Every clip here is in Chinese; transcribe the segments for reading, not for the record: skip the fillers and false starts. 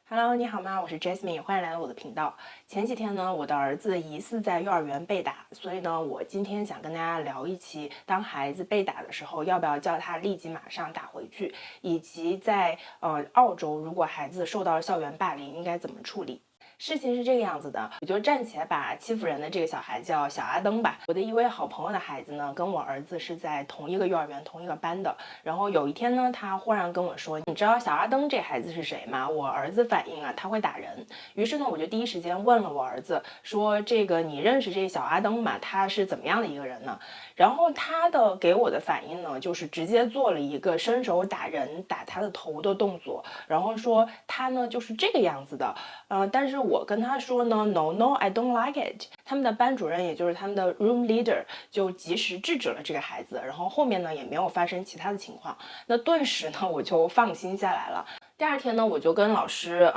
Hello，你好吗？我是 Jasmine，欢迎来到我的频道。前几天呢，我的儿子疑似在幼儿园被打，所以呢，我今天想跟大家聊一期，当孩子被打的时候，要不要叫他立即马上打回去，以及在澳洲，如果孩子受到了校园霸凌，应该怎么处理。事情是这个样子的，我就暂且把欺负人的这个小孩叫小阿登吧。我的一位好朋友的孩子呢，跟我儿子是在同一个幼儿园、同一个班的。然后有一天呢，他忽然跟我说：“你知道小阿登这孩子是谁吗？”我儿子反应啊，他会打人。于是呢，我就第一时间问了我儿子说：“这个你认识这个小阿登吗？他是怎么样的一个人呢？”然后他给我的反应呢，就是直接做了一个伸手打人、打他的头的动作，然后说他呢就是这个样子的。但是我跟他说呢 ，No, I don't like it。他们的班主任，也就是他们的 room leader，就及时制止了这个孩子，然后后面呢也没有发生其他的情况。那顿时呢我就放心下来了。第二天呢，我就跟老师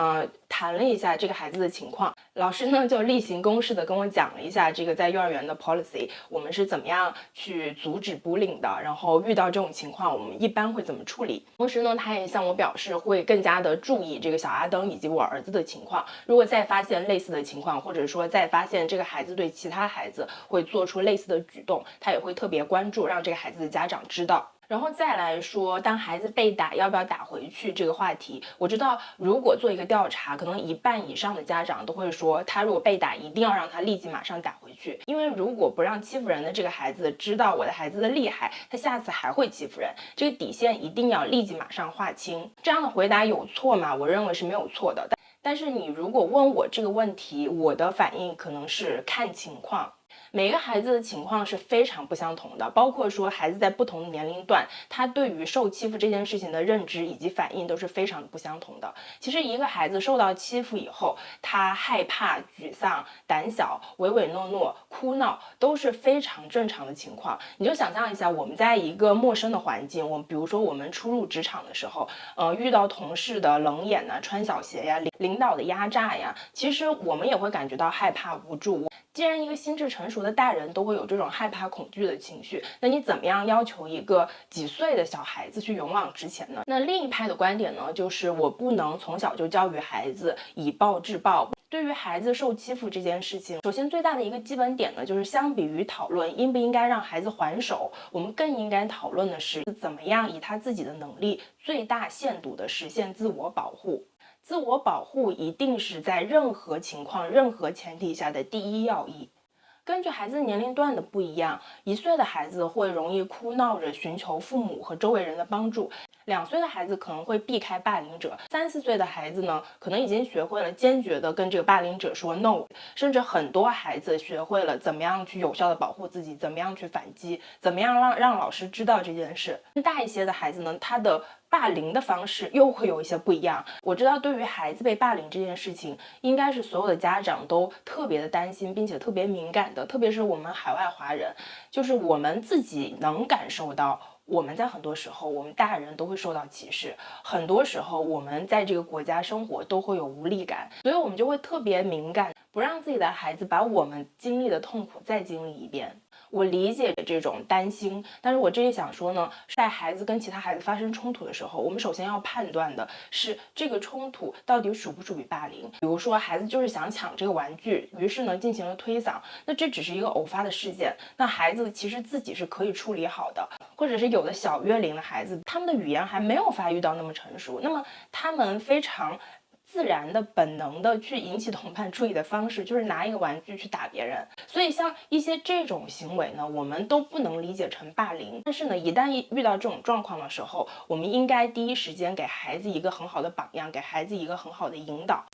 谈了一下这个孩子的情况，老师呢就例行公事的跟我讲了一下这个在幼儿园的 policy， 我们是怎么样去阻止 bullying 的，然后遇到这种情况我们一般会怎么处理。同时呢，他也向我表示会更加的注意这个小阿登以及我儿子的情况，如果再发现类似的情况，或者说再发现这个孩子对其他孩子会做出类似的举动，他也会特别关注，让这个孩子的家长知道。然后再来说，当孩子被打要不要打回去这个话题，我知道如果做一个调查，可能1半以上的家长都会说，他如果被打，一定要让他立即马上打回去，因为如果不让欺负人的这个孩子知道我的孩子的厉害，他下次还会欺负人，这个底线一定要立即马上划清。这样的回答有错吗？我认为是没有错的。但是你如果问我这个问题，我的反应可能是看情况。每个孩子的情况是非常不相同的，包括说孩子在不同的年龄段，他对于受欺负这件事情的认知以及反应都是非常不相同的。其实一个孩子受到欺负以后，他害怕、沮丧、胆小、唯唯诺诺、哭闹都是非常正常的情况。你就想象一下，我们在一个陌生的环境，比如说我们初入职场的时候，遇到同事的冷眼啊、穿小鞋呀、领导的压榨呀，其实我们也会感觉到害怕、无助。既然一个心智成熟的大人都会有这种害怕恐惧的情绪，那你怎么样要求一个几岁的小孩子去勇往直前呢？那另一派的观点呢，就是我不能从小就教育孩子以暴制暴。对于孩子受欺负这件事情，首先最大的一个基本点呢，就是相比于讨论应不应该让孩子还手，我们更应该讨论的是怎么样以他自己的能力最大限度的实现自我保护。自我保护一定是在任何情况、任何前提下的第一要义。根据孩子年龄段的不一样，1岁的孩子会容易哭闹着寻求父母和周围人的帮助，2岁的孩子可能会避开霸凌者，3、4岁的孩子呢，可能已经学会了坚决的跟这个霸凌者说 no， 甚至很多孩子学会了怎么样去有效的保护自己，怎么样去反击，怎么样让老师知道这件事。更大一些的孩子呢，他的霸凌的方式又会有一些不一样。我知道对于孩子被霸凌这件事情，应该是所有的家长都特别的担心，并且特别敏感的，特别是我们海外华人，就是我们自己能感受到，我们在很多时候我们大人都会受到歧视，很多时候我们在这个国家生活都会有无力感，所以我们就会特别敏感，不让自己的孩子把我们经历的痛苦再经历一遍。我理解这种担心，但是我这里想说呢，在孩子跟其他孩子发生冲突的时候，我们首先要判断的是这个冲突到底属不属于霸凌。比如说孩子就是想抢这个玩具，于是呢进行了推搡，那这只是一个偶发的事件，那孩子其实自己是可以处理好的。或者是有的小月龄的孩子，他们的语言还没有发育到那么成熟，那么他们非常自然的本能的去引起同伴注意的方式就是拿一个玩具去打别人。所以像一些这种行为呢，我们都不能理解成霸凌，但是呢一旦遇到这种状况的时候，我们应该第一时间给孩子一个很好的榜样，给孩子一个很好的引导。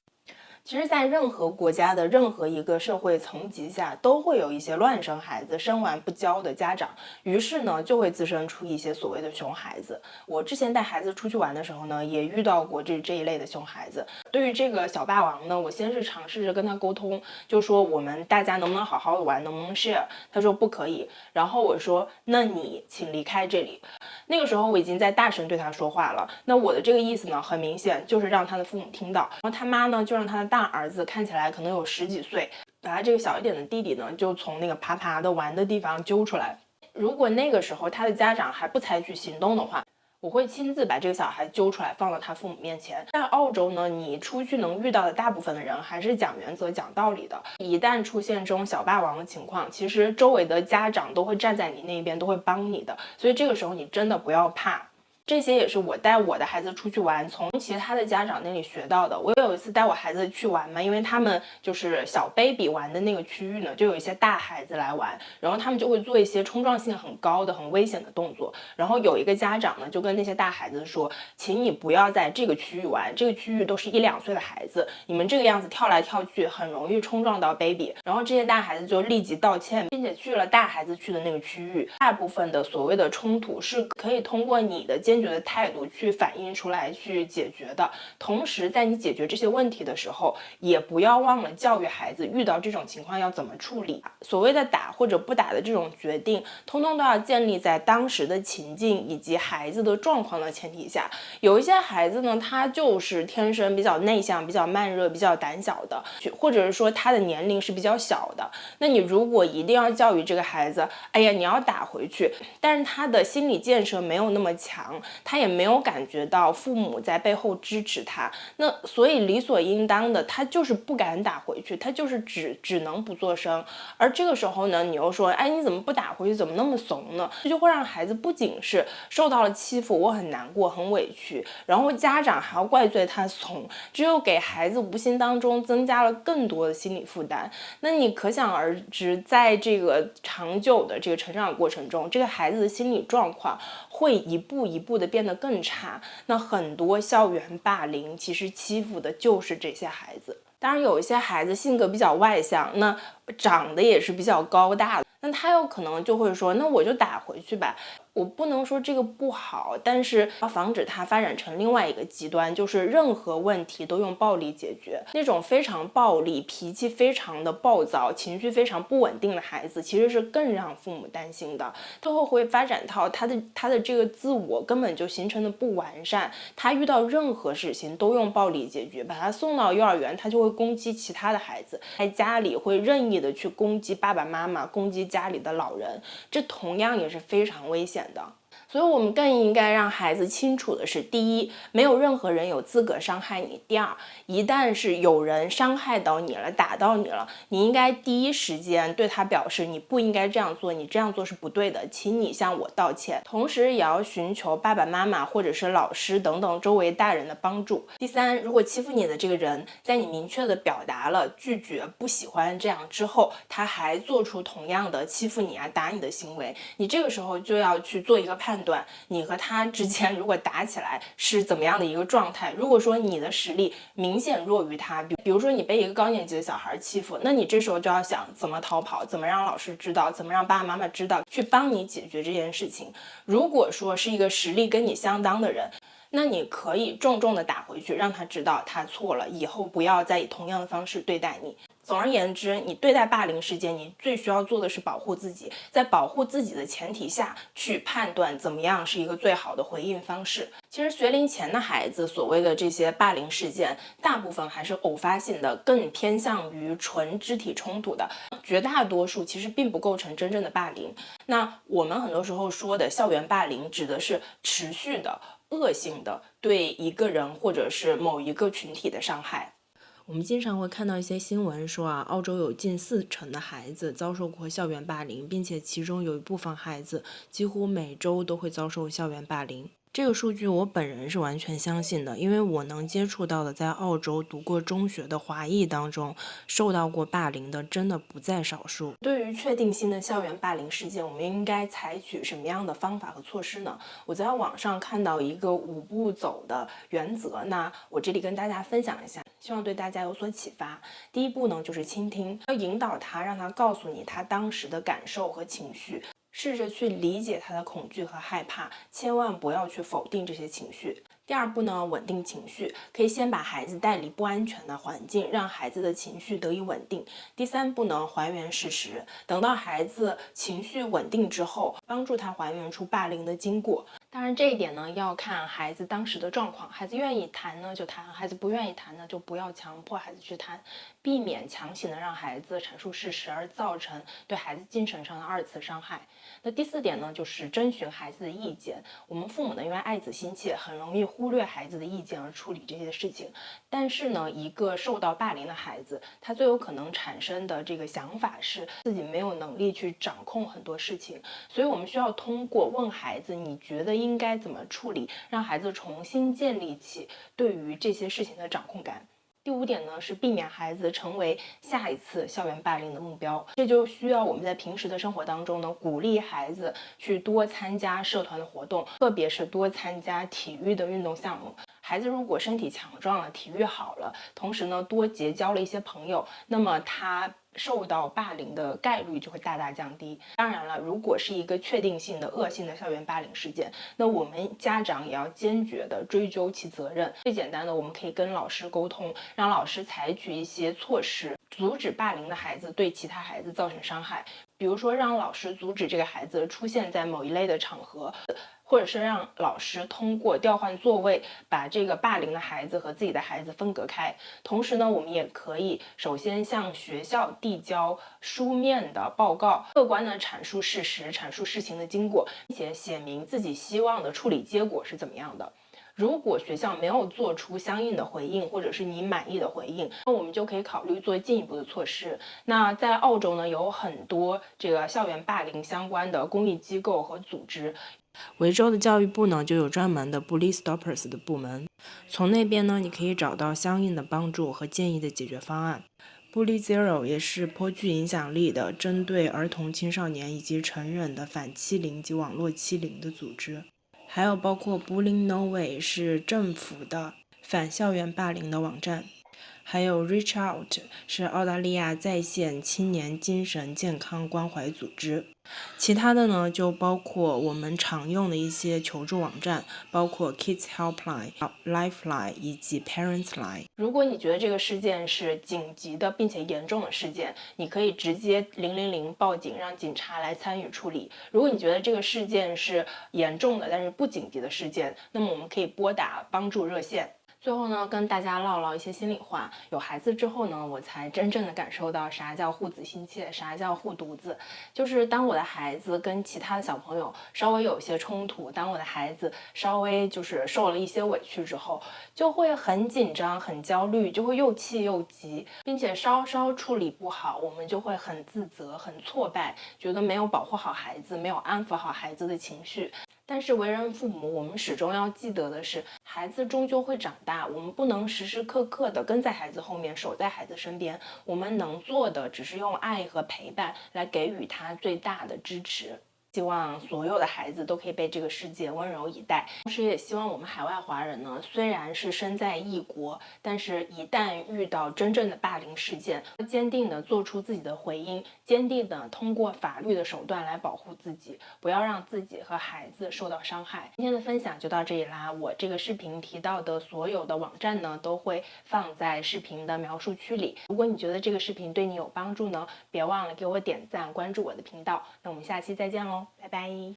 其实在任何国家的任何一个社会层级下，都会有一些乱生孩子，生完不教的家长，于是呢就会滋生出一些所谓的熊孩子。我之前带孩子出去玩的时候呢，也遇到过这一类的熊孩子。对于这个小霸王呢，我先是尝试着跟他沟通，就说我们大家能不能好好的玩，能不能 share？ 他说不可以，然后我说那你请离开这里。那个时候我已经在大声对他说话了，那我的这个意思呢，很明显就是让他的父母听到，然后他妈呢就让他的大儿子看起来可能有10几岁，把他这个小一点的弟弟呢就从那个爬的玩的地方揪出来。如果那个时候他的家长还不采取行动的话，我会亲自把这个小孩揪出来放到他父母面前。在澳洲呢，你出去能遇到的大部分的人还是讲原则讲道理的，一旦出现这种小霸王的情况，其实周围的家长都会站在你那边，都会帮你的，所以这个时候你真的不要怕。这些也是我带我的孩子出去玩从其他的家长那里学到的。我有一次带我孩子去玩嘛，因为他们就是小 baby 玩的那个区域呢，就有一些大孩子来玩，然后他们就会做一些冲撞性很高的很危险的动作，然后有一个家长呢就跟那些大孩子说，请你不要在这个区域玩，这个区域都是1、2岁的孩子，你们这个样子跳来跳去很容易冲撞到 baby。 然后这些大孩子就立即道歉，并且去了大孩子去的那个区域。大部分的所谓的冲突是可以通过你的坚决的态度去反映出来去解决的，同时在你解决这些问题的时候，也不要忘了教育孩子遇到这种情况要怎么处理。所谓的打或者不打的这种决定，通通都要建立在当时的情境以及孩子的状况的前提下。有一些孩子呢，他就是天生比较内向、比较慢热、比较胆小的，或者是说他的年龄是比较小的，那你如果一定要教育这个孩子，哎呀你要打回去，但是他的心理建设没有那么强，他也没有感觉到父母在背后支持他，那所以理所应当的他就是不敢打回去，他就是只能不作声。而这个时候呢，你又说，哎你怎么不打回去，怎么那么怂呢？这就会让孩子不仅是受到了欺负，我很难过很委屈，然后家长还要怪罪他怂，只有给孩子无形当中增加了更多的心理负担。那你可想而知，在这个长久的这个成长过程中，这个孩子的心理状况会一步一步的变得更差。那很多校园霸凌其实欺负的就是这些孩子。当然有一些孩子性格比较外向，那长得也是比较高大的，那他有可能就会说，那我就打回去吧。我不能说这个不好，但是要防止它发展成另外一个极端，就是任何问题都用暴力解决。那种非常暴力、脾气非常的暴躁、情绪非常不稳定的孩子，其实是更让父母担心的。他会发展到他的这个自我根本就形成的不完善，他遇到任何事情都用暴力解决。把他送到幼儿园，他就会攻击其他的孩子，在家里会任意的去攻击爸爸妈妈，攻击家里的老人，这同样也是非常危险的。所以我们更应该让孩子清楚的是，第一，没有任何人有资格伤害你；第二，一旦是有人伤害到你了，打到你了，你应该第一时间对他表示你不应该这样做，你这样做是不对的，请你向我道歉。同时也要寻求爸爸妈妈或者是老师等等周围大人的帮助。第三，如果欺负你的这个人在你明确的表达了拒绝、不喜欢这样之后，他还做出同样的欺负你啊、打你的行为，你这个时候就要去做一个判断，你和他之间如果打起来是怎么样的一个状态。如果说你的实力明显弱于他，比如说你被一个高年级的小孩欺负，那你这时候就要想怎么逃跑，怎么让老师知道，怎么让爸爸妈妈知道，去帮你解决这件事情。如果说是一个实力跟你相当的人，那你可以重重的打回去，让他知道他错了，以后不要再以同样的方式对待你。总而言之，你对待霸凌事件，你最需要做的是保护自己，在保护自己的前提下去判断怎么样是一个最好的回应方式。其实学龄前的孩子所谓的这些霸凌事件，大部分还是偶发性的，更偏向于纯肢体冲突的，绝大多数其实并不构成真正的霸凌。那我们很多时候说的校园霸凌，指的是持续的恶性的对一个人或者是某一个群体的伤害。我们经常会看到一些新闻说澳洲有近40%的孩子遭受过校园霸凌，并且其中有一部分孩子几乎每周都会遭受校园霸凌。这个数据我本人是完全相信的，因为我能接触到的在澳洲读过中学的华裔当中，受到过霸凌的真的不在少数。对于确定性的校园霸凌事件，我们应该采取什么样的方法和措施呢？我在网上看到一个5步走的原则，那我这里跟大家分享一下，希望对大家有所启发。第一步呢，就是倾听，要引导他，让他告诉你他当时的感受和情绪，试着去理解他的恐惧和害怕，千万不要去否定这些情绪。第二步呢，稳定情绪，可以先把孩子带离不安全的环境，让孩子的情绪得以稳定。第三步呢，还原事实，等到孩子情绪稳定之后，帮助他还原出霸凌的经过。当然这一点呢要看孩子当时的状况，孩子愿意谈呢就谈，孩子不愿意谈呢就不要强迫孩子去谈，避免强行的让孩子阐述事实而造成对孩子精神上的2次伤害。那第4点呢就是征询孩子的意见。我们父母呢因为爱子心切，很容易忽略孩子的意见而处理这些事情，但是呢一个受到霸凌的孩子，他最有可能产生的这个想法是自己没有能力去掌控很多事情，所以我们需要通过问孩子你觉得应该怎么处理，让孩子重新建立起对于这些事情的掌控感。第5点呢是避免孩子成为下一次校园霸凌的目标，这就需要我们在平时的生活当中呢，鼓励孩子去多参加社团的活动，特别是多参加体育的运动项目。孩子如果身体强壮了，体育好了，同时呢多结交了一些朋友，那么他受到霸凌的概率就会大大降低。当然了，如果是一个确定性的恶性的校园霸凌事件，那我们家长也要坚决的追究其责任。最简单的，我们可以跟老师沟通，让老师采取一些措施，阻止霸凌的孩子对其他孩子造成伤害。比如说让老师阻止这个孩子出现在某一类的场合，或者是让老师通过调换座位把这个霸凌的孩子和自己的孩子分隔开。同时呢，我们也可以首先向学校递交书面的报告，客观的阐述事实，阐述事情的经过，并且写明自己希望的处理结果是怎么样的。如果学校没有做出相应的回应，或者是你满意的回应，那我们就可以考虑做进一步的措施。那在澳洲呢，有很多这个校园霸凌相关的公益机构和组织。维州的教育部呢就有专门的 Bully Stoppers 的部门，从那边呢你可以找到相应的帮助和建议的解决方案。Bully Zero 也是颇具影响力的针对儿童、青少年以及成人的反欺凌及网络欺凌的组织。还有包括 Bullying No Way 是政府的反校园霸凌的网站，还有 Reach Out 是澳大利亚在线青年精神健康关怀组织。其他的呢就包括我们常用的一些求助网站，包括 Kids Helpline、Lifeline 以及 Parents Line。如果你觉得这个事件是紧急的并且严重的事件，你可以直接000报警，让警察来参与处理。如果你觉得这个事件是严重的但是不紧急的事件，那么我们可以拨打帮助热线。最后呢，跟大家唠唠一些心里话。有孩子之后呢，我才真正的感受到啥叫护子心切，啥叫护犊子。就是当我的孩子跟其他的小朋友稍微有些冲突，当我的孩子稍微就是受了一些委屈之后，就会很紧张、很焦虑，就会又气又急，并且稍稍处理不好，我们就会很自责、很挫败，觉得没有保护好孩子，没有安抚好孩子的情绪。但是为人父母，我们始终要记得的是，孩子终究会长大，我们不能时时刻刻的跟在孩子后面，守在孩子身边。我们能做的只是用爱和陪伴来给予他最大的支持。希望所有的孩子都可以被这个世界温柔以待，同时也希望我们海外华人呢，虽然是身在异国，但是一旦遇到真正的霸凌事件，坚定的做出自己的回应，坚定的通过法律的手段来保护自己，不要让自己和孩子受到伤害。今天的分享就到这里啦，我这个视频提到的所有的网站呢，都会放在视频的描述区里。如果你觉得这个视频对你有帮助呢，别忘了给我点赞，关注我的频道。那我们下期再见喽，拜拜。